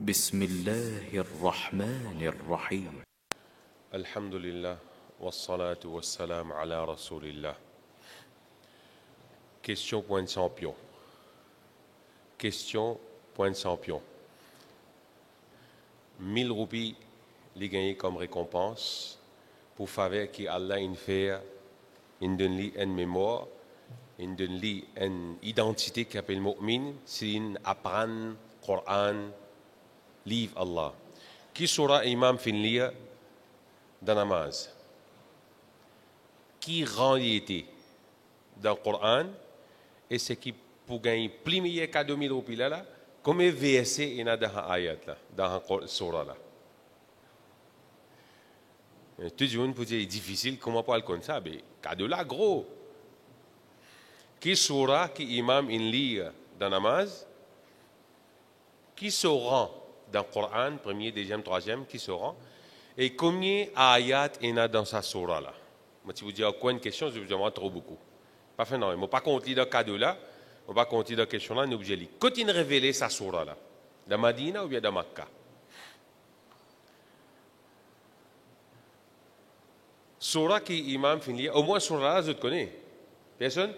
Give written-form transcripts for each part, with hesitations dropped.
بسم الله الرحمن الرحيم. الحمد لله والصلاة والسلام على رسول الله. Question point champion. Question point champion. 1000 roupies les gagner comme récompense pour faveur qui Allah in fait in donne une mémoire, in donne une identité qui appelle mu'min, sin apprendre Coran, livre Allah. Qui sera imam fin lire dans la namaz? Qui rend l'ité dans le Coran et ce qui pour gagner plus meilleur cadeau 1000 roupies là, comme verset il y a dans l'ayat là, dans la surah là. Tout le monde peut dire difficile, comment pas le comme ça, mais cadeau là gros. Qui surah qui imam in lit dans la namaz? Qui se rend dans le Coran, premier, deuxième, troisième, qui se rend? Et combien d'ayats il y a dans sa surah là? Moi, si vous dites quoi une question, je vous demande trop beaucoup. Pas fait non, je ne vais pas compter dans le cadeau là, je ne vais pas compter dans la question là, nous obligé de lire. Quand il révélé sa surah là, dans Madina ou bien dans Makkah? Surah qui imam finit, au moins surah là, je te connais. Personne?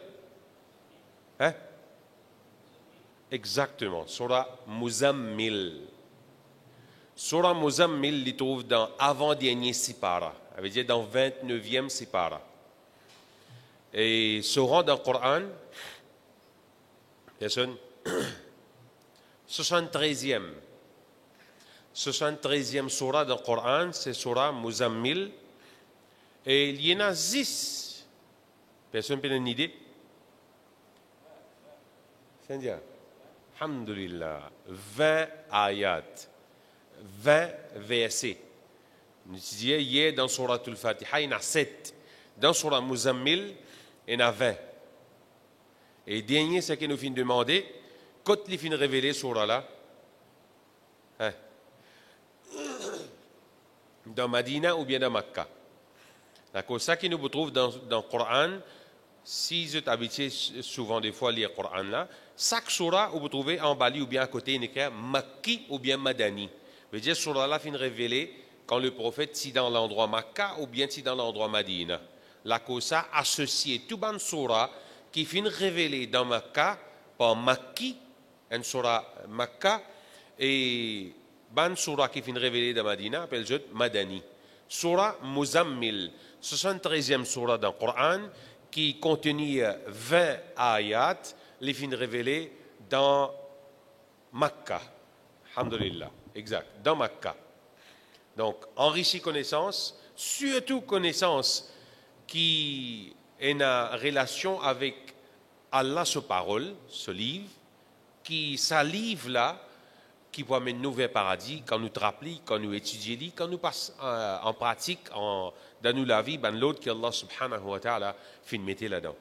Hein? Exactement, surah Muzammil. Surah Muzammil, il trouve dans avant-dernier sipara, ça veut dire dans 29e sipara. Et surah dans le Coran, personne? 73e. 73e surah dans le Coran, c'est surah Muzammil. Et il y en a 10. Personne peut une idée? C'est dire, alhamdulillah, 20 ayats, 20 versets. Nous disions hier dans Surah Al-Fatiha, il y en a 7. Dans Surah Muzammil, il y en a 20. Et dernier, ce que nous finissons de demander, quand il finit de révéler Surah là, hein? Dans Madina ou bien dans Makkah. D'accord, ça qui nous retrouve dans le Coran, si vous êtes habitué souvent des fois à lire le Coran là, chaque surah vous trouvez en bas ou bien à côté, il y a Makki ou bien Madani. Veut dire surah là fin révélé quand le prophète si dans l'endroit Makkah ou bien si dans l'endroit Madina. La cause ça associé tout ban surah qui fin révélé dans Makkah par Makki, une surah Makkah, et ban surah qui fin révélé dans Madina appelle Madani. Surah Muzammil, 73e surah dans le Coran, qui contenait 20 ayats, les fins révélés dans Makkah. Alhamdulillah, exact, dans Makkah. Donc, enrichi connaissance, surtout connaissance qui est en relation avec Allah, sa parole, ce livre, qui, sa livre là, qui peut amener nous vers paradis, quand nous rappelons, quand nous étudions, quand nous passons en pratique, dans nous la vie, ben l'autre qu'Allah subhanahu wa ta'ala fait mettre là-dedans.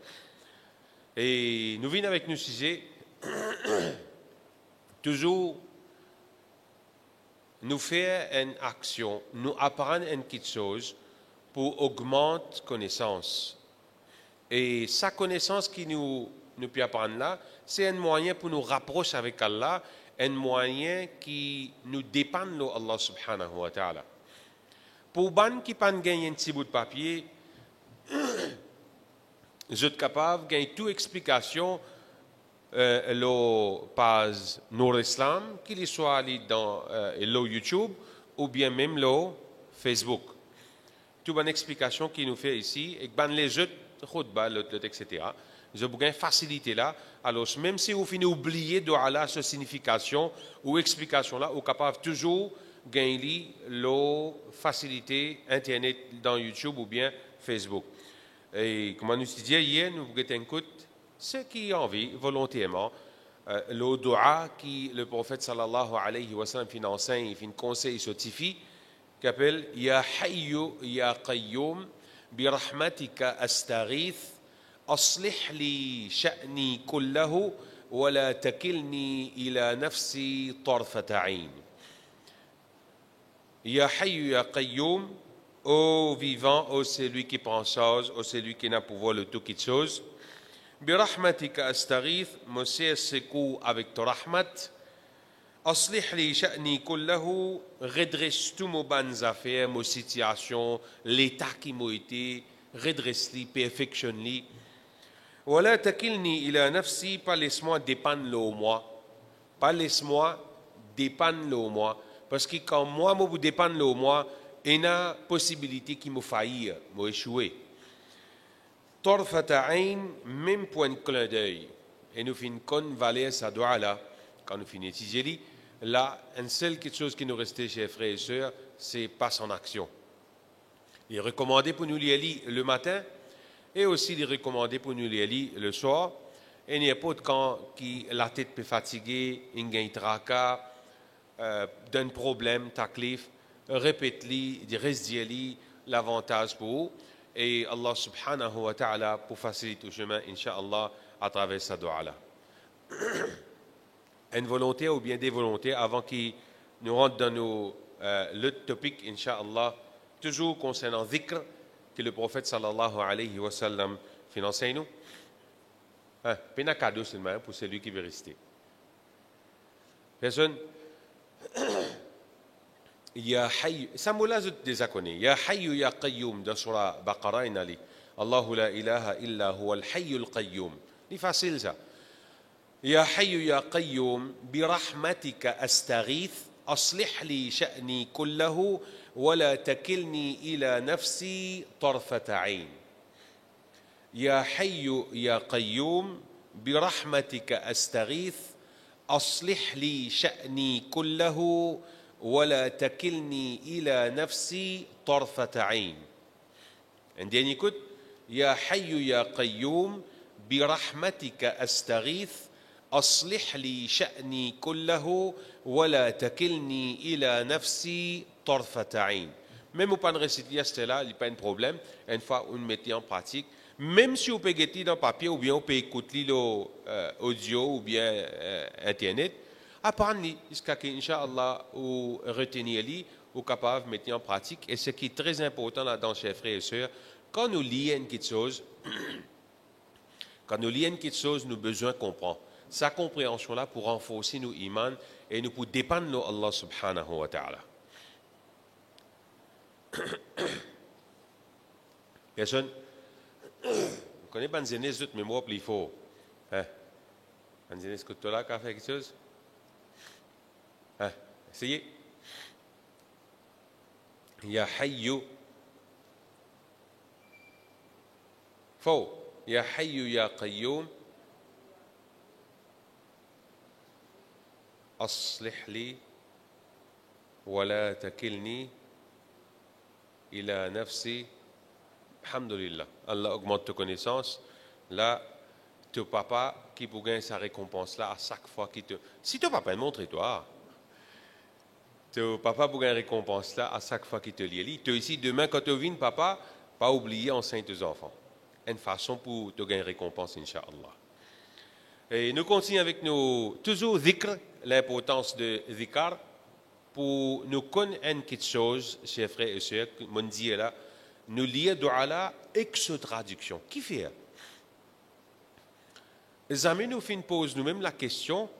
Et nous venons avec nos sujets, toujours nous faire une action, nous apprendre une petite chose pour augmenter connaissance. Et sa connaissance qui nous peut apprendre là, c'est un moyen pour nous rapprocher avec Allah, un moyen qui nous dépend de Allah subhanahu wa ta'ala. Pour ban qui pas gagner un petit bout de papier, vous êtes capable de gagner toute explication le page Nour Islam, qu'il soit dans le YouTube ou bien même le Facebook. Toute bonne explication qu'il nous fait ici, et ban les autres, etc. Je vous gagne facilité là. Alors, même si vous finissez oublier de Allah sa signification ou explication là, vous êtes capable toujours gagner la facilité Internet dans YouTube ou bien Facebook. Et comme nous disons hier, nous vous écoute ceux qui ont envie volontairement le dua qui le prophète sallallahu alayhi wa sallam fin enseigne, fin conseil certifie, qui appelle Ya Hayyu Ya Qayyum bi rahmatika astaghith أصلح لي شأني كله ولا تكلني إلى نفسي طرفة عين. يا حي يا قيوم, ô vivant, ô celui qui prend chose, ô celui qui n'a pouvoir le tout qui chose. برحمتك أستغيث, me sers secours avec ton rahmat. Aslih li sha'ni kullahu, redresse tous mes bonnes affaires, mes situations, l'état qui m'a été, redresse-les, perfectionne-les. Wala takilni ila nafsi, pas laisse-moi dépendre de moi. Pas laisse-moi dépendre de moi. Parce que quand moi, je dépends de moi, il y a une possibilité qui me faillir, m'échouer. Torfata ayn, même point de clin d'œil. Et nous finissons valer sa doigt là, quand nous finissons ici. Là, une seule chose qui nous restait chez frères et sœurs, c'est passer en action. Il est recommandé pour nous lire le matin et aussi il est recommandé pour nous lire le soir. Et il n'y a pas de quand qui la tête peut fatiguer, il y a un tracas, d'un problème, taklif, répète-li, reste-li, l'avantage pour vous. Et Allah subhanahu wa ta'ala pour faciliter le chemin, Inch'Allah, à travers sa doua-là. Une volonté ou bien des volontés avant qu'ils nous rentrent dans le topic, Inch'Allah, toujours concernant dhikr, que le prophète sallallahu alayhi wa sallam enseigne nous. Un cadeau seulement pour celui qui veut rester. Personne. Ya Hayy, ça m'a l'air déjà connu. Ya Hayy ya Qayyum dans surah Baqara inali. Allahu la ilaha illa huwa al-Hayyul Qayyum. C'est facile ça. يا حي يا قيوم برحمتك أستغيث أصلح لي شأني كله ولا تكلني إلى نفسي طرفة عين يا حي يا قيوم برحمتك أستغيث أصلح لي شأني كله ولا تكلني إلى نفسي طرفة عين عندي كنت يا حي يا قيوم برحمتك أستغيث أصلح لي شأني كله ولا تكلني إلى نفسي طرفة عين. Même pas de réciter cela, il n'y a pas de problème. Une fois on met en pratique, même si on peut écrire dans papier ou bien on peut écouter l'audio ou bien internet, apprendre jusqu'à ce qu'Inch'Allah ou retenir ou capable de mettre en pratique. Et ce qui est très important là-dedans, chers frères et sœurs, quand nous lisons quelque chose, nous avons besoin de comprendre. Sa compréhension-là pour renforcer nos imans et nous pour dépendre de Allah subhanahu wa ta'ala. Personne? Vous connaissez Banzénès d'autres mémoires plus fort? Hein? Banzénès que tu as là qui a fait quelque chose? Hein? Essayez. Ya Hayyu. Faux. Ya Hayyu ya Qayyum. أصلح لي ولا تكلني إلى نفسي الحمد لله Allah augmente tes connaissances là ton papa qui pour gagner sa récompense là à chaque fois qu'il te si ton papa montre-toi ton papa pour gagner récompense là à chaque fois qu'il te lit tu ici demain quand tu viens papa pas oublier enceinte tes enfants une façon pour te gagner récompense Inch'Allah. Et nous continuons avec nous toujours dhikr, l'importance de dhikr pour nous connaître quelque chose, chers frères et sœurs, mon Dieu là, nous lire dua là, ex traduction. Qui fait? Les amis nous fin pose nous-mêmes la question,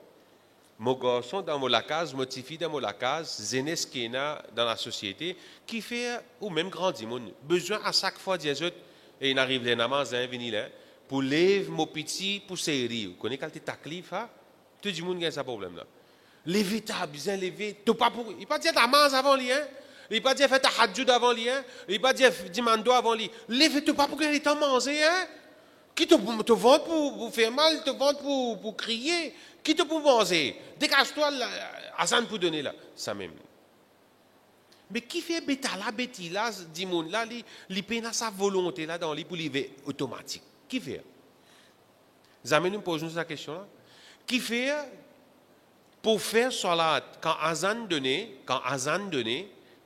mon garçon dans la case, motivé dans la case, zenes qui est dans la société, qui fait ou même grandi, mon besoin à chaque fois dire et il arrive les namaz, venir là. Pour lever mon petit, pour serrer. Vous connaissez quand tu es taklif, tout le monde a ce problème-là. Lever ta besoin, lever. Il ne pas dire ta main avant lui, hein? Il ne pas dire faire ta hadjoud avant lui, hein? Il ne pas dire dimando avant lui. Lever, tu pas pour qu'il t'en manger, hein? Qui te vend pour faire mal, te vend pour crier. Qui te pour manger? Dégage-toi, Hassan pour donner là. Ça même. Mais qui fait bétala, bétila, dimon là, il peine sa volonté là dans lui pour lever automatique. Qui fait? Zami nous posons cette question-là. Qui fait pour faire salat quand Azan donné,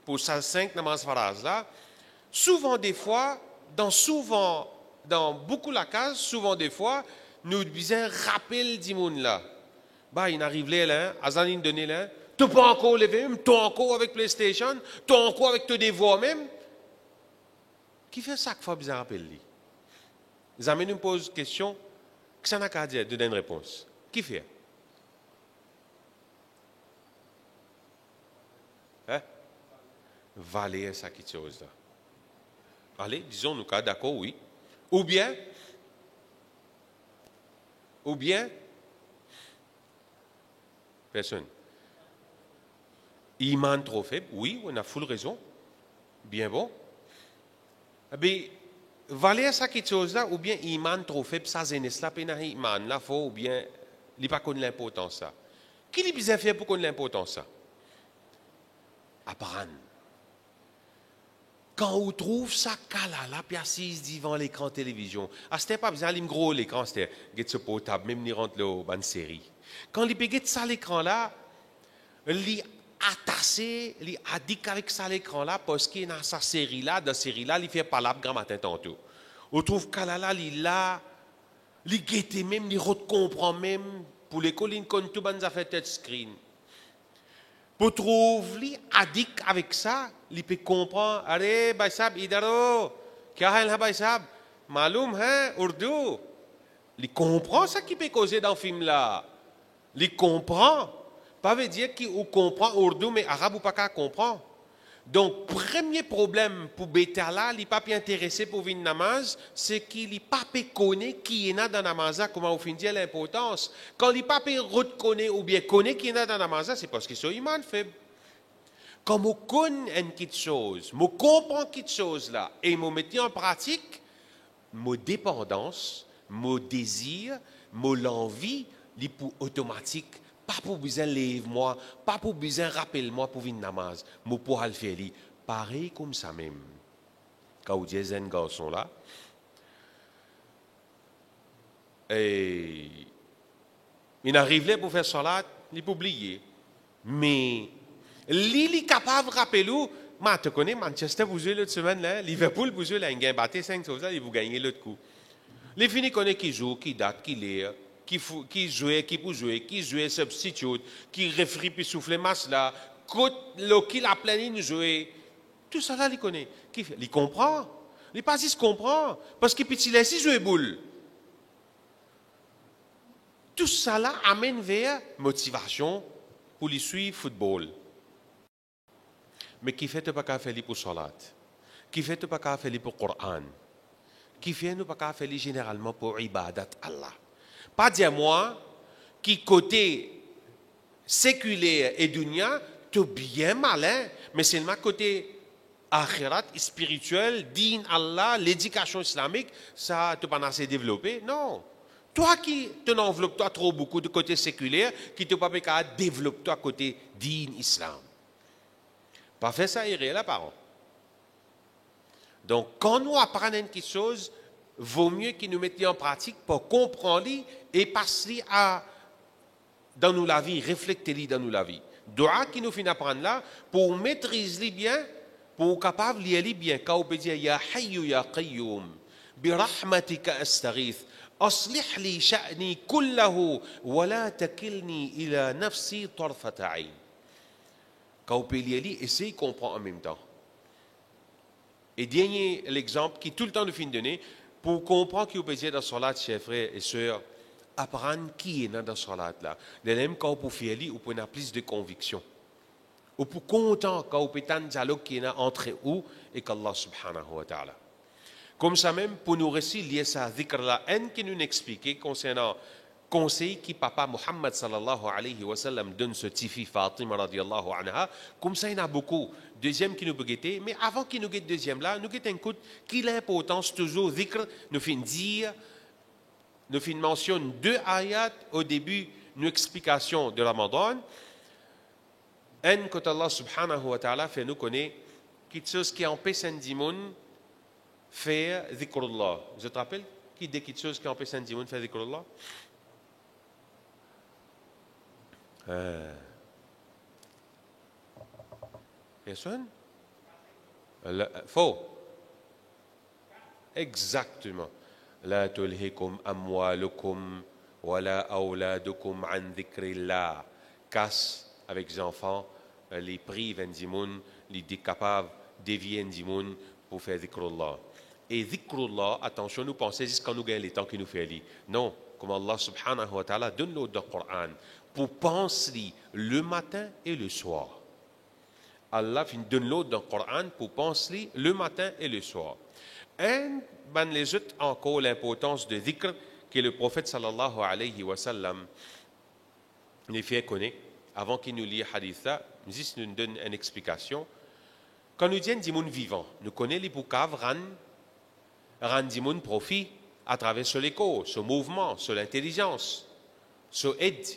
pour sa 5 namaz faraz là, souvent des fois, dans beaucoup la case, souvent des fois, nous disons rappel d'imoun là. Bah, il arrive là, Azan donné là, tu peux encore lever, tu encore avec PlayStation, tu encore avec tes devoirs même. Qui fait chaque fois bizarre rappel lui? Les amis nous posent une question, que ça n'a qu'à dire, de donner une réponse. Qui fait? Hein? Valer ça quelque chose là. Allez, disons nous cas d'accord, oui. Ou bien, personne. Iman trop faible, oui, on a full raison. Bien bon. Mais, valer ça quelque chose là, ou bien iman trop faible, ça zénesse là, pena iman là, faut, ou bien, il n'est pas connu l'importance ça. Qui est besoin faire pour connaître l'importance ça? Apprendre. Quand on trouve ça là, puis assise devant l'écran télévision, c'était pas besoin d'un gros l'écran, c'était ce portable, même ni rentre là dans une série. Quand il peut ça l'écran là, il attaché, il addict avec ça l'écran là, parce qu'il dans sa série là, il fait pas la grand matin tantôt. On trouve là, il là, il guette même, il comprend même, pour l'école, il compte tout ban affaires touchscreen. Pour trouver addict avec ça, il peut comprendre. Allez, Baïsab, Idaro, Kahel Baïsab, Maloum, hein, Urdu. Il comprend ça qui peut causer dans le film là. Il comprend. Pas veut dire qu'il comprend Urdu, mais arabe ou pas qu'à comprendre. Donc, premier problème pour Beta là, il n'est pas intéressé pour venir namaz, c'est qu'il n'est pas connaître qui est dans namaz, comment on finit l'importance. Quand il n'est pas reconnaître ou bien connaître qui est dans namaz, c'est parce qu'il est iman faible. Quand on connaît une petite chose, on comprend quelque chose là, et on met en pratique, mon dépendance, mon désir, mon envie, il est automatique. Pas pour besoin lève-moi, pas pour besoin rappelle-moi pour venir namaz, mais pour le faire. Pareil comme ça même. Quand vous dites un garçon là, et il arrive là pour faire salat, il peut oublier. Mais il est capable de rappeler, moi, tu connais Manchester, vous jouez l'autre semaine, là, Liverpool, vous jouez là, il a battu 5 choses, là, et vous gagnez l'autre coup. Les finis connaissent qui joue, qui date, qui lit, qui jouait, qui peut jouer, qui jouait substitute, qui réfléchit puis souffle masse là, qui la pleine de jouer. Tout ça là, il connaît. Il comprend. Il pas si se comprend. Parce qu'il peut laisser jouer boule. Tout ça là amène vers motivation pour les suivre football. Mais qui fait pas qu'à faire pour salat? Qui fait pas qu'à faire pour Coran? Qui fait pas qu'à faire généralement pour ibadat Allah? Pas dire moi, qui côté séculaire et dunya, tu es bien malin, mais c'est le côté akhirat, spirituel, din Allah, l'éducation islamique, ça tu pas assez développé. Non. Toi qui te n'enveloppe toi trop beaucoup de côté séculaire, qui te pas qu'à développer toi côté din islam. Pas faire ça irréel, parents. Donc, quand nous apprenons quelque chose, vaut mieux qu'ils nous mettent en pratique pour comprendre et passer dans nous la vie, refléter dans nous la vie. Dua qui nous fait apprendre là, pour maîtriser bien, pour capable de lire bien. Quand on peut dire, Ya Hayyu Ya Qayyum, bi rahmatika astaghith, aslih li sha'ni kullahu, wa la takilni ila nafsi tarfata ayn. Quand on peut lire, essayez de comprendre en même temps. Et dernier l'exemple qui tout le temps nous fait donner, pour comprendre qu'il y a besoin dans salat, chers frères et sœurs, apprendre qui est dans salat là. De même quand vous faire ou pour avoir plus de conviction. Ou pour content quand vous peut un dialogue qui est entre vous et qu'Allah subhanahu wa ta'ala. Comme ça même pour nous réciter lié ça dhikr là un qui nous expliquait concernant conseil qui papa Muhammad sallallahu alayhi wa sallam donne ce tifi Fatima radiyallahu anha, comme ça il y en a beaucoup. Deuxième qui nous peut guetter, mais avant qu'il nous guette deuxième là, nous guette un coup qui l'importance toujours dhikr, nous fait dire, nous fait mentionne 2 ayats au début, une explication de Ramadan. Un que Allah subhanahu wa ta'ala fait nous connaître quelque chose qui empêche un dimoun faire dhikrullah. Vous te rappelez qui dit quelque chose qui empêche un dimoun faire dhikrullah? Personne? Faux. Exactement. La tulhikum amwalukum wala awladukum an dhikrillah. Casse avec les enfants, les prives un dimoun, les capables dévier un dimoun pour faire dhikrullah. Et dhikrullah, attention, nous pensons juste quand nous gagnons les temps qui nous fait lire. Non, comme Allah subhanahu wa ta'ala donne l'ordre du Coran, pour penser le matin et le soir. Allah donne l'autre dans le Coran pour penser le matin et le soir. Et ben les autres encore l'importance de dhikr que le prophète sallallahu alayhi wa sallam nous fait connaître avant qu'il nous lit hadith là, juste nous donne une explication. Quand nous disons dimoun vivant, nous connaissons les boucaves rend dimoun profit à travers ce l'écho, ce mouvement, ce l'intelligence, ce aide.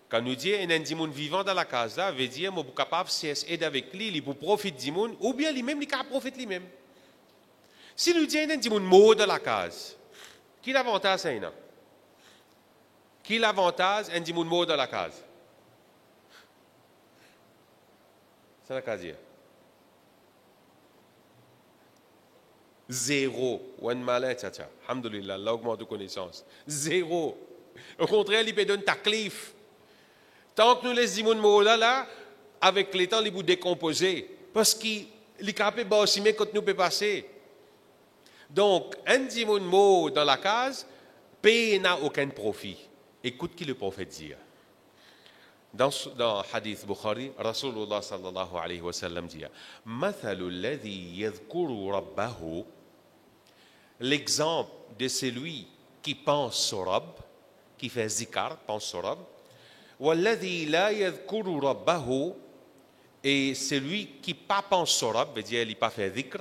Quand nous disons un dimoun vivant dans la case là, veut dire que capable si aide avec lui, il peut profiter dimoun ou bien lui-même il profite lui-même. Si nous disons un dimoun mort dans la case, qui l'avantage c'est là? Qui l'avantage un dimoun mort dans la case? C'est la case dire. Zéro. One malin, tcha. Alhamdulillah, Allah augmente de connaissances. Zéro. Au contraire, il peut donner taklif. Tant que nous les dimoun là, avec les temps, ils vont décomposer. Parce qu'il est capable de bâtir quand nous peut passer. Donc, un dimoun mot dans la case, paye n'a aucun profit. Écoute qui le prophète dit. Dans Hadith Bukhari, Rasulullah sallallahu alayhi wa sallam dit Mathalu alladhi yadhkuru rabbahu. L'exemple de celui qui pense au Rabb, qui fait zikar, pense au Rabb, walladhi la yadhkuru rabbahu, et celui qui pas pense au Rabb, veut dire il pas fait zikr.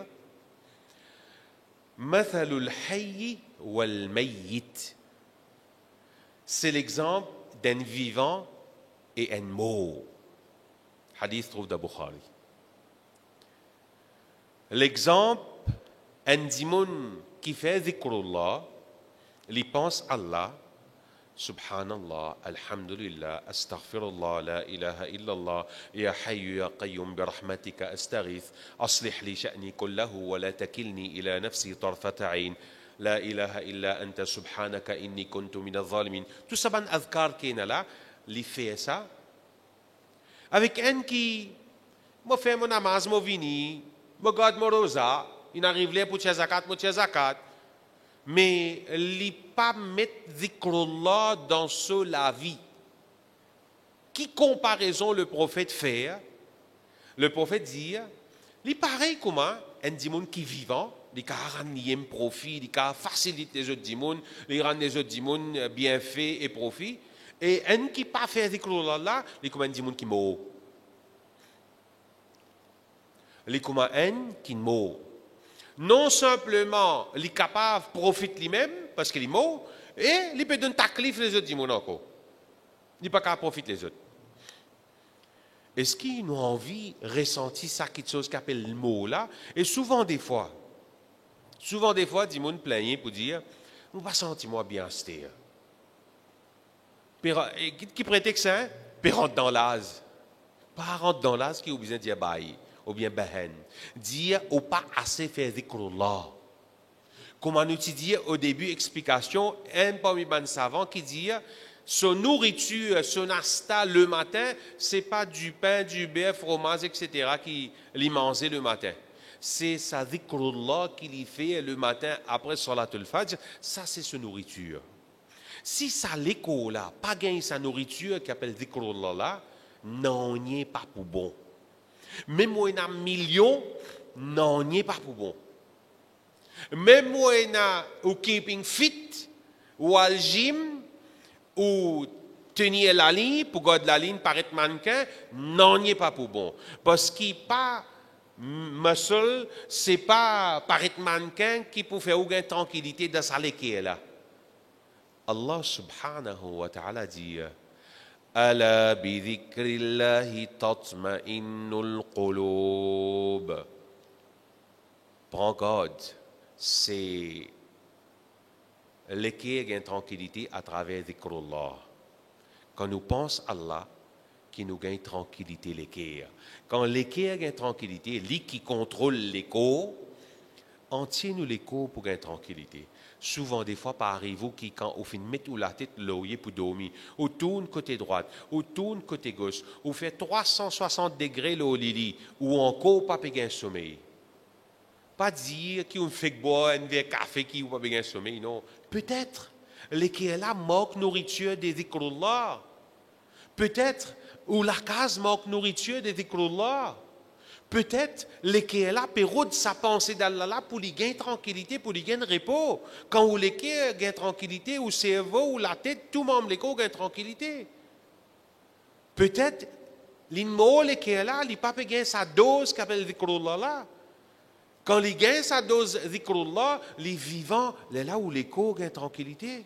Mathalul hayyi wal mayyit. C'est l'exemple d'un vivant et un mot. Hadith trouve dans Bukhari. L'exemple, un dimoun qui fait dhikrullah, il pense Allah, subhanallah, alhamdulillah, astaghfirullah, la ilaha illallah, ya hayyu ya qayyum bi rahmatika astaghith, aslih li sha'ni kullahu wa la takilni ila nafsi tarfata 'ain. La ilaha illa anta subhanaka inni kuntu min adh-dhalimin. Tout ça, ban adhkar qui est là, il fait ça. Avec un qui, moi fais mon namaz, moi vini, moi garde mon rosa, il arrive là pour zakat, moi zakat. Mais il pas mettre dhikrullah dans la vie. Qui comparaison le prophète fait? Le prophète dit, il pareil comme un dimoun qui vivant, il a un profit, il a facilité les autres dimoun, il rend les autres dimoun bien fait et profit. Et un qui pas fait dhikrullah là, il est comme un dimoun qui mort. Il est comme un qui mort. Non simplement, il est capable de profiter lui-même, parce qu'il est mort, et il peut donner taklif les autres dimoun encore. Il n'est pas capable de profiter les autres. Est-ce qu'il nous a envie de ressentir ça, quelque chose qu'on appelle le mot là? Et souvent des fois, dimoun plaignent pour dire, on va sentir moi bien stir. Qui prétexte ça? Puis rentre dans l'az. Pas rentre dans l'az qui est besoin de dire baï, ou bien bahen. Dire ou pas assez faire dhikrullah. Comme on nous dit au début, explication, un parmi les savants qui dit son nourriture, son asta le matin, c'est pas du pain, du beurre, fromage, etc. qu'il mangeait le matin. C'est sa dhikrullah qu'il y fait le matin après Salatul Fajr. Ça, c'est sa nourriture. Si ça l'école là, pas gagné sa nourriture qui appelle dhikrullah là, non n'y est pas pour bon. Même moi il a un million, non n'y est pas pour bon. Même moi il a au keeping fit, ou al gym, ou tenir la ligne pour garder la ligne paraître mannequin, non n'y est pas pour bon. Parce qu'il pas muscle, c'est pas paraître mannequin qui peut faire aucune tranquillité dans sa léquille là. Allah subhanahu wa ta'ala dit Ala bi dhikrillahi tatma'innul qulub. Prends garde, c'est l'équerre gagne tranquillité à travers dhikrullah. Quand nous pensons à Allah, qui nous gagne tranquillité l'équerre. Quand l'équerre gagne tranquillité, lui qui contrôle l'écho, entier nous l'écho pour gagner tranquillité. Souvent, des fois, par arrive qui, quand on finit de mettre la tête l'oreiller pour dormir, ou tourne côté droite, ou tourne côté gauche, ou fait 360 degrés le lili, ou encore pas péguer un sommeil. Pas dire qu'on fait boire un verre café qui ou pas péguer un sommeil, non. Peut-être, les qui est là manque nourriture des dhikrullah. Peut-être, ou la case manque nourriture des dhikrullah. Peut-être les qui est là, pérode sa pensée d'Allah pour lui gagner tranquillité, pour lui gagner repos. Quand vous les qui gagne tranquillité, ou cerveau, ou la tête, tout le monde les gagne tranquillité. Peut-être l'inmo les qui est là, il pas gagner sa dose qu'appelle dhikrullah là. Quand il gagne sa dose dhikrullah, les vivants, les là où les co gagne tranquillité.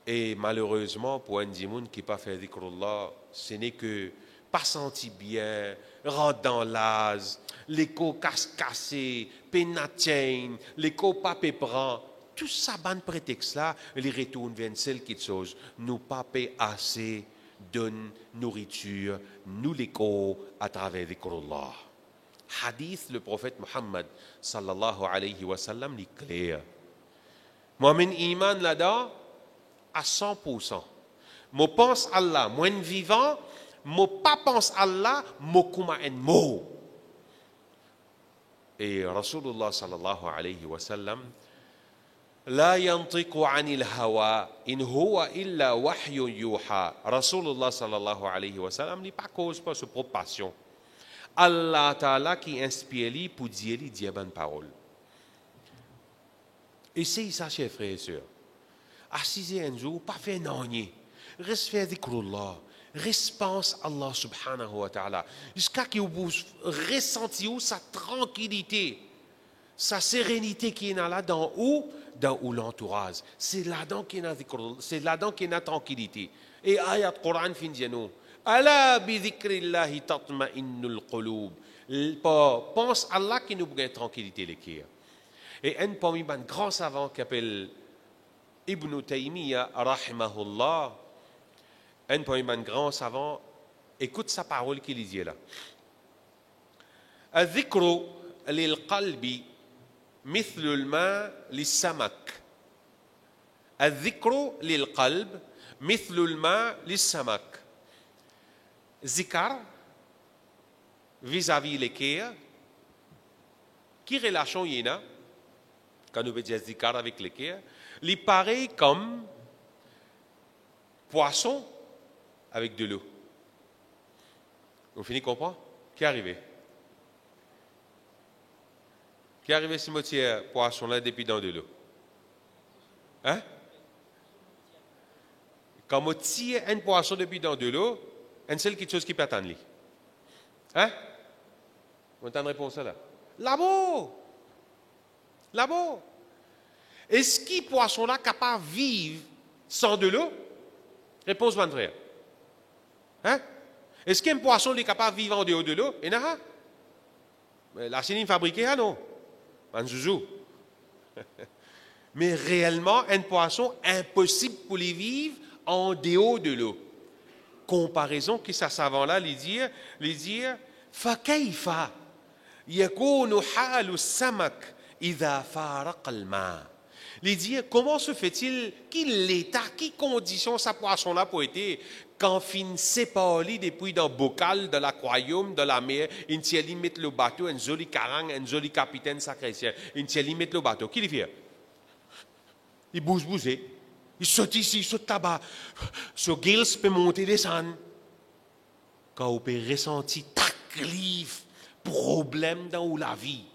Et malheureusement, pour un dimoun qui n'a pas fait dhikrullah, ce n'est que pas senti bien, rentre dans l'az, l'écho cassé, pénatien, l'écho pas péprant. Tout ça, ban prétexte là, les retourne vers celle qui chose, nous pas payer assez de nourriture, nous l'écho à travers dhikrullah. Hadith, le prophète Muhammad sallallahu alayhi wa sallam, est clair. Moi, mon iman là-dedans, à 100%. Moi pense Allah, moi vivant, moi pas pense Allah, moi kuma en mot. Et Rasulullah sallallahu alayhi wa sallam, لا ينطق عن الهوى إن هو إلا وحي يوحى. Rasulullah sallallahu alayhi wa sallam n'est pas cause pas sa propre passion. Allah Ta'ala qui inspire lui pour dire lui dire bonne parole. Et c'est ça, chers frères et sœurs. Assisez un jour, pas faire non, reste faire dhikrullah, reste pense Allah subhanahu wa ta'ala, jusqu'à ce que vous ressentiez sa tranquillité, sa sérénité qui est là dans l'entourage. C'est là-dedans qu'il y a dhikrullah, c'est là-dedans qu'il y a tranquillité. Et ayat Coran fin nous. Ala bi dhikrillahi tatma'innul qulub. Pense Allah qui nous gagne tranquillité les cœurs. Et un parmi les grands savants qui appelle Ibn Taymiyyah, rahimahullah, un parmi les grands savants, écoute sa parole qu'il dit là. الذكر للقلب مثل الماء للسمك. الذكر للقلب مثل الماء للسمك. Zikar, vis-à-vis les cœurs, qui relation y a, quand nous faisons zikar avec les cœurs, il paraît comme poisson avec de l'eau. Vous finissez de comprendre? Qui est arrivé? Qui est arrivé si moi tiens poisson là depuis dans de l'eau? Hein? Quand moi tire un poisson depuis dans de l'eau, une seule chose qui peut attendre. Hein? Vous entendez une réponse là? Là-bas! Là-bas! Est-ce que poisson là capable de vivre sans de l'eau? Réponse mon frère. Hein? Est-ce qu'un poisson est capable de vivre en dehors de l'eau? Et non? La chenille fabriquée, ah non? Un zouzou. Mais réellement, un poisson impossible pour lui vivre en dehors de l'eau. Comparaison que ça savant là, les dire, فكيف يكون حال السمك إذا فارق الماء. Les dire, comment se fait-il, quel état, quelle condition sa poisson là pour être quand fin séparé depuis dans le bocal de l'aquarium, de la mer, une tieli met le bateau, un joli carang, un joli capitaine sacré, une tieli met le bateau. Qui le fait? Il bouge. Il saute ici, il saute là-bas. Ce gills peut monter, descendre. Quand on peut ressentir taklif, problème dans la vie.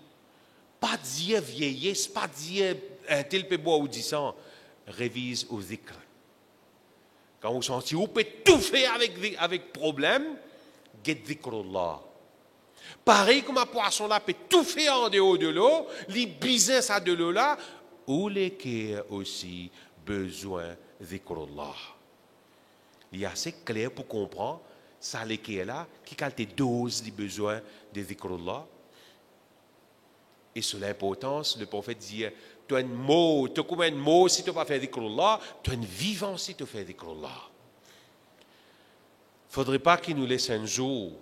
Pas dire vieillesse, pas dire un tel peu bois ou disant, révise au zikr. Quand vous sentez, vous pouvez tout faire avec problème, get zikrullah. Pareil comme un poisson là peut tout faire en dehors de l'eau, les business à de l'eau là, ou les qui aussi besoin zikrullah. Il est assez clair pour comprendre ça les qui est là, qui a des doses de besoin de zikrullah. Et sur l'importance, le prophète dit, tu as un mot, tu as comme un mot si tu n'as pas fait zikrullah, tu as un vivant si tu fais zikrullah. Il ne faudrait pas qu'il nous laisse un jour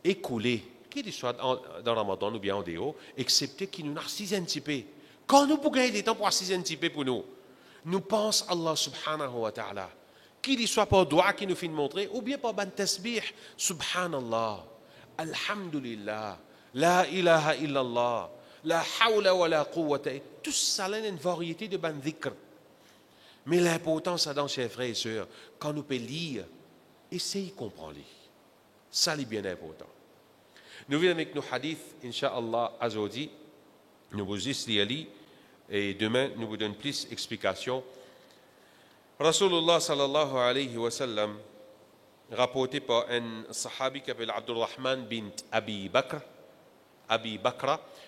écouler, qu'il soit dans Ramadan ou bien en dehors, excepté qu'il nous narcisse un petit peu. Quand nous pouvons gagner des temps pour assister un petit peu pour nous, nous pensons Allah subhanahu wa ta'ala, qu'il soit par doigt qui nous fait montrer, ou bien par ban tasbih, subhanallah, alhamdulillah, la ilaha illallah, la hawla wa la quwwata. Tout ça, là, une variété de ban dhikr. Mais l'important, ça, dans chers frères et sœurs, quand nous pouvons lire, essayez de comprendre. Ça, c'est bien important. Nous venons avec nos hadiths, Inch'Allah, aujourd'hui. Nous vous juste lire et demain, nous vous donnons plus d'explications. Rasulullah sallallahu alayhi wa sallam, rapporté par un sahabi qui s'appelle Abdurrahman bint Abi Bakra,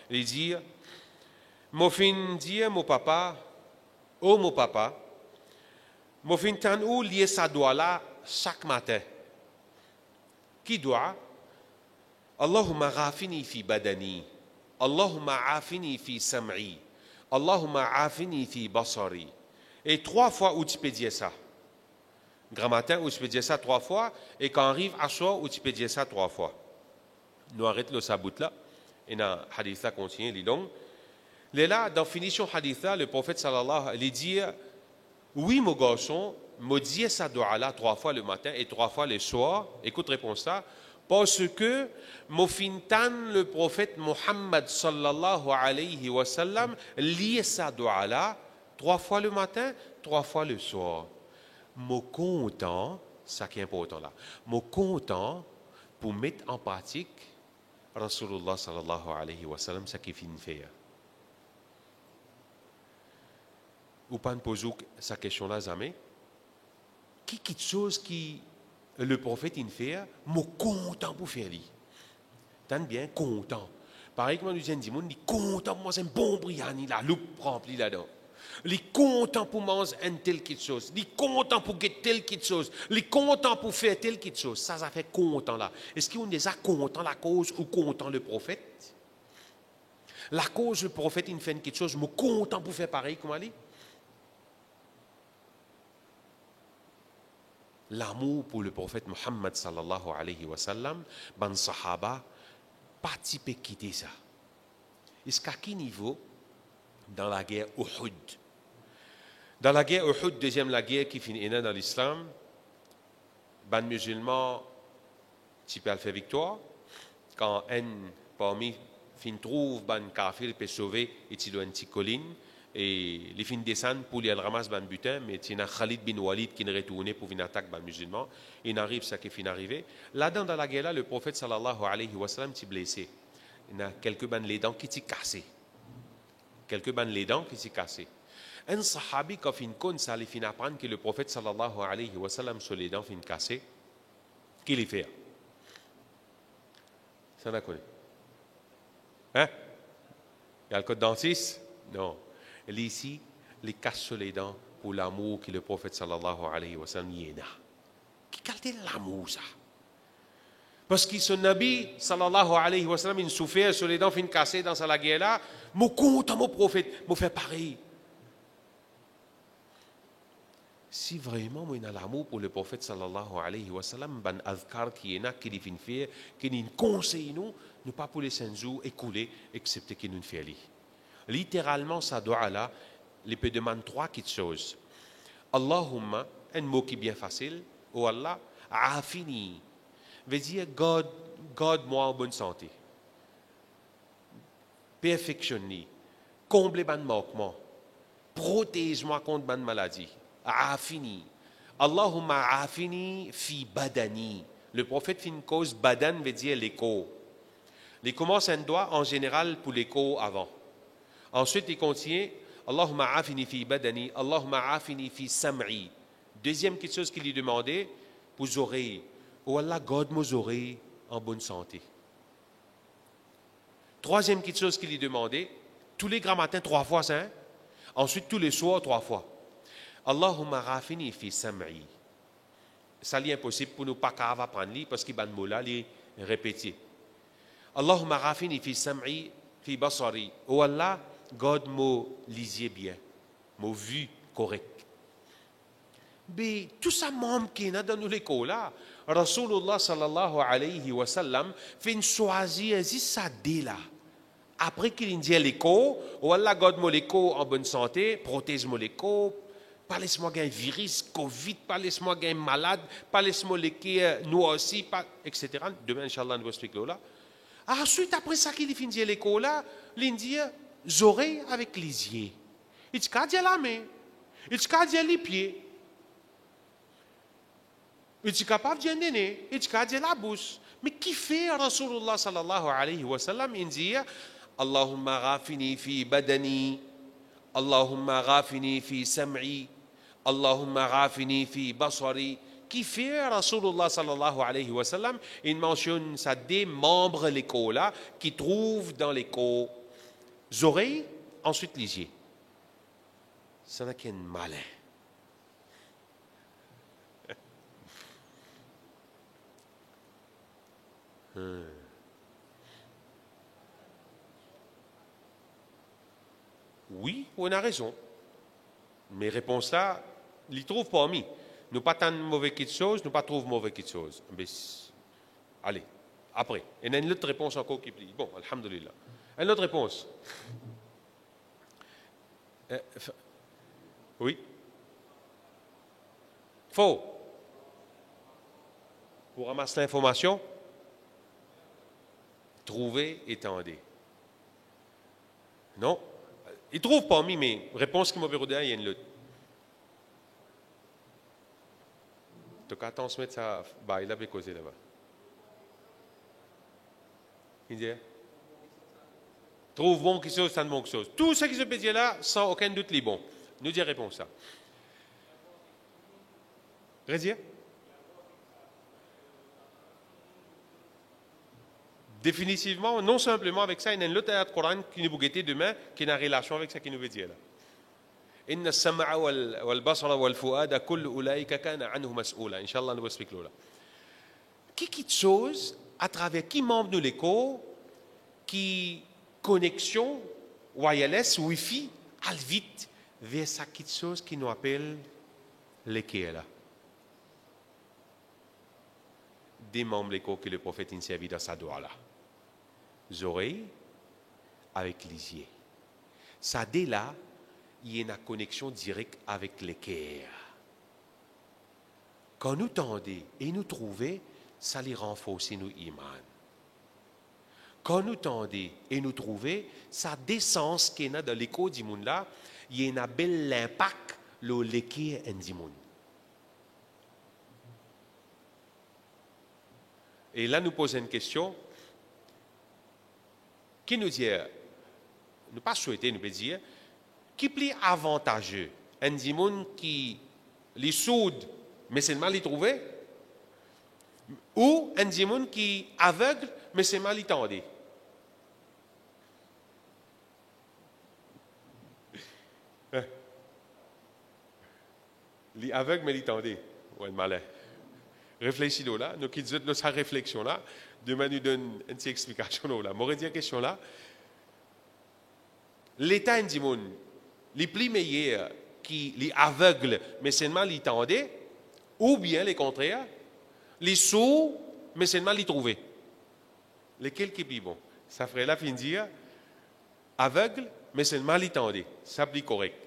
il dit, mon fin dit, mon papa, mon fin tan ou lié sa doigt là chaque matin. Qui doit? Allahumma ghafini fi badani, Allahumma afini fi sam'i, Allahumma afini fi basari. Et 3 fois où tu peux dire ça. Grand matin où tu peux dire ça 3 fois, et quand arrive à soir où tu peux dire ça 3 fois. Nous arrêtons le sabout là, et dans le hadith là continue, il est long. Là, dans la finition du hadith là, le prophète sallallahu alayhi wa sallam dit, oui mon garçon, me dis ça doit là 3 fois le matin et 3 fois le soir. Écoute réponse ça. Parce que Mofintan, le prophète Muhammad sallallahu alayhi wa sallam, lit sa doua là 3 fois le matin, 3 fois le soir. Mon content, ça qui est important là, mon content pour mettre en pratique Rasulullah sallallahu alayhi wa sallam, ça qui finit faire. Ou pas ne poser cette question là jamais. Quelque chose qui le prophète il fait, moi content pour faire lui. Tant bien content. Pareil comme nous disons, il est content pour manger un bon biryani, la loupe remplie là-dedans. Il est content pour manger un tel quelque chose. Il est content pour guetter tel quelque chose. Il est content pour faire tel quelque chose. Ça fait content là. Est-ce qu'on est déjà content la cause ou content le prophète? La cause, le prophète il fait quelque chose, moi content pour faire pareil comme lui. L'amour pour le prophète Muhammad sallallahu alayhi wa sallam, ban sahaba, pas type quitter ça. Jusqu'à quel niveau? Dans la guerre Uhud. Dans la guerre Uhud, deuxième la guerre qui finit dans l'islam, ban musulmans, type a fait victoire, quand un parmi fin trouve ban kafir peut sauver et tu dois une petite colline, et les fins descendent pour les ramasser ban butin, mais c'est Khalid bin Walid qui est retourné pour une attaque ban musulman. Il arrive ça qui finit arrivé. Là-dedans dans la guerre là, le prophète sallallahu alayhi wa sallam s'est blessé. Il y a quelques ban les dents qui s'est cassé. Quelques ban les dents qui s'est cassé. Un sahabi quand fin con ça il fin apprendre que le prophète sallallahu alayhi wa sallam sur les dents fin cassé. Qu'il fait? Ça n'a connu. Hein? Il y a le code dentiste? Non. Ici, les casse sur les dents pour l'amour que le prophète sallallahu alayhi wa sallam y a. Qui qualité l'amour ça? Parce que son nabi sallallahu alayhi wa sallam il souffert sur les dents fin cassées dans sa guerre là, mon compte mon prophète, me fait pareil. Si vraiment moi a l'amour pour le prophète sallallahu alayhi wa sallam, ban azkar qui est là qui dit fin faire, qui nous conseille nous pas pour les 5 jours écoulés excepté qu'il nous fait aller. Littéralement, ça doit là, il peut demander 3 petites choses. Allahumma, un mot qui est bien facile, ou Allah, afini, veut dire garde-moi en bonne santé. Perfectionne, comble ban manquement, protège-moi contre ban maladie. Afini. Allahumma afini fi badani. Le prophète fait une cause, badan veut dire l'écho. Les commence un doigt en général pour l'écho avant. Ensuite, il continue Allahumma afini fi badani, Allahumma afini fi sam'i. Deuxième quelque chose qu'il lui demandait pour les oreilles. Oh Allah, garde mes oreilles en bonne santé. Troisième quelque chose qu'il lui demandait, tous les grands matins 3 fois ça. Hein? Ensuite, tous les soirs 3 fois. Allahumma afini fi sam'i. Ça est impossible pour nous pas qu'à apprendre parce qu'il y a des mots là, les répéter. Allahumma afini fi sam'i fi basari. Oh Allah, garde mon lisier bien, mon vue correcte. Mais tout ça membre qui est dans nos écoles là, Rasulullah sallallahu alayhi wa sallam fait choisir ça dès là. Après qu'il dit l'écho, oh Allah garde mon écho en bonne santé, protège mon écho, pas laisse-moi gagner virus, Covid, pas laisse-moi gagner malade, pas laisse-moi l'équer nous aussi, etc. Demain, Inch'Allah, nous va expliquer là. Ensuite, après ça qu'il finit l'écho là, il dit oreilles avec les yeux. Il dit la main. Il dit les pieds. Il dit capable de nez. Il dit la bouche. Mais qui fait Rasulullah sallallahu alayhi wa sallam? Il dit Allahumma ghafini fi badani, Allahumma ghafini fi sam'i, Allahumma ghafini fi basari. Qui fait Rasulullah sallallahu alayhi wa sallam? Il mentionne ça des membres l'écho là, qui trouvent dans l'écho oreilles, ensuite les yeux. Ça n'a qu'un malin. Oui, on a raison. Mais réponse là, ils ne trouvent pas mis. Nous pas tant mauvais quelque chose, nous pas trouve mauvais quelque chose. Mais, allez, après. Il y a une autre réponse encore qui dit. Bon, alhamdulillah. Une autre réponse. Oui. Faux. Pour ramasser l'information, trouver et tendez. Non. Ils ne trouvent pas mis, mais réponse qui m'a verrouillé, il y a une lutte. En tout cas, attends, se mettre ça, bah, il avait causé là-bas. Il dit, trouve bon quelque chose, ça ne bon quelque chose. Tout ce qui se peut dire là, sans aucun doute, les bons. Nous disons réponse ça. Rédire? Définitivement, non simplement avec ça, il y a une autre ayat de Coran qui nous guette demain, qui a une relation avec ça qui nous veut dire là. Inna as-sam'a wal basara wal fu'ada kullu ulaika kana anhu mas'ula. Inch'Allah, nous expliquons là. Qui chose, à travers qui membre de l'écho, qui connexion wireless, Wi-Fi, al vite vers ça qui chose qui nous appelle l'écho là. Des membres de l'écho que le prophète a servi dans sa doigt là. Les oreilles avec les yeux. Ça dès là, il y a une connexion directe avec les cœurs. Quand nous tendons et nous trouvons, ça les renforce nos iman. Quand nous tendons et nous trouvons, ça descend ce qu'il y a dans l'écho du monde là, il y a un bel impact sur l'écho du monde. Et là, nous posons une question. Qui nous dit, nous pas souhaiter, nous peut dire, qui est plus avantageux? Un dimon qui les soude, mais c'est mal y trouver? Ou un dimon qui aveugle, mais c'est mal y tendre? Les aveugles, mais les tendre. Ouais, malin. Réfléchis là, nous qui disons sa réflexion là, demain nous donne une petite explication là. M'aurait dit une question là. L'état indimon, les plus meilleurs qui les aveugles, mais seulement les tendent, ou bien les contraires, les sourds, mais seulement les trouver. Lesquels qui est plus bon? Ça ferait là fin dire aveugle, mais seulement les tendent. Ça plus correct.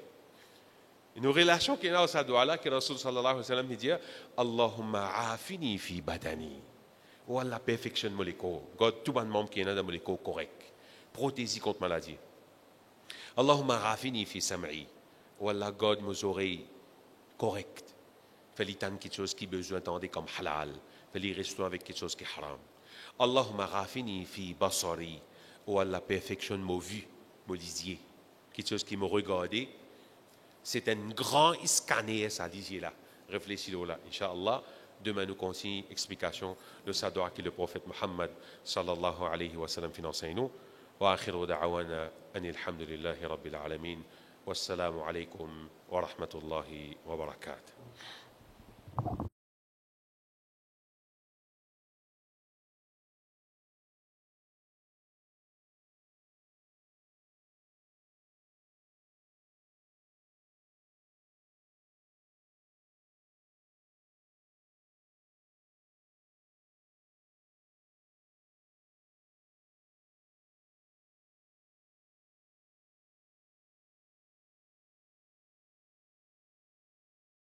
Une relation qui est là, ça doit là, que Rasul sallallahu alayhi wa sallam dit Allahumma afini fi badani. Ou Allah perfectionne mon écho. God, tout le monde qui est là dans mon écho correct. Protège contre maladie. Allahumma afini fi sam'i. Ou Allah, God, mes oreilles correctes. Fais-les tant quelque chose qui besoin d'entendre comme halal. Fais-les rester avec quelque chose qui est haram. Allahumma afini fi basari. Ou Allah perfectionne mon vue, mon lisier. Quelque chose qui me regarde. C'est un grand scanner, ça disait là. Réfléchissez là, Inch'Allah. Demain, nous continuons l'explication de sa doigt que le prophète Muhammad sallallahu alayhi wa sallam finance nous. Wa akhiru da'awana anil hamdulillahi rabbil alamin. Wassalamu alaykum wa rahmatullahi wa barakatuh.